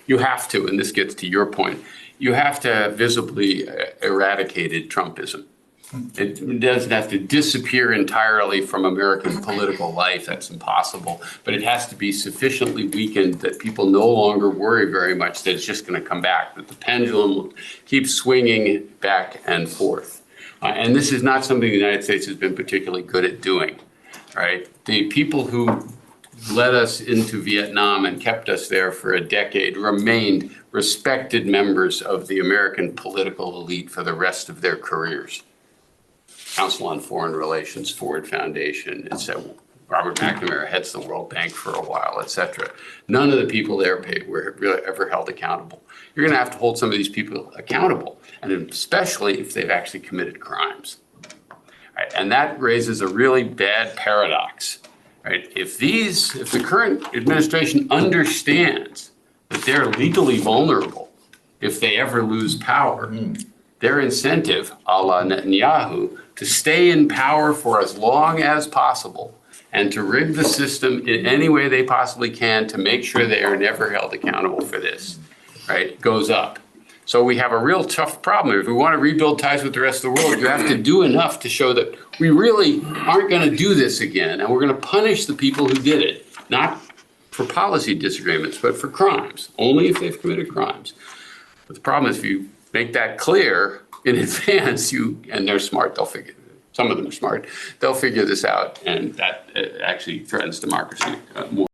you have to, and this gets to your point, you have to have visibly eradicated Trumpism. It doesn't have to disappear entirely from American political life. That's impossible. But it has to be sufficiently weakened that people no longer worry very much that it's just going to come back, that the pendulum will keep swinging back and forth. And this is not something the United States has been particularly good at doing, right? The people who led us into Vietnam and kept us there for a decade remained respected members of the American political elite for the rest of their careers. Council on Foreign Relations, Ford Foundation, etc. Robert McNamara heads the World Bank for a while, etc. None of the people there were really ever held accountable. You're going to have to hold some of these people accountable, and especially if they've actually committed crimes. Right? And that raises a really bad paradox. Right? If the current administration understands that they're legally vulnerable if they ever lose power, their incentive, a la Netanyahu, to stay in power for as long as possible and to rig the system in any way they possibly can to make sure they are never held accountable for this, right, goes up. So we have a real tough problem. If we want to rebuild ties with the rest of the world, you have to do enough to show that we really aren't going to do this again, and we're going to punish the people who did it, not for policy disagreements, but for crimes, only if they've committed crimes. But the problem is if you make that clear in advance, and they're smart, some of them are smart, they'll figure this out, and that actually threatens democracy more.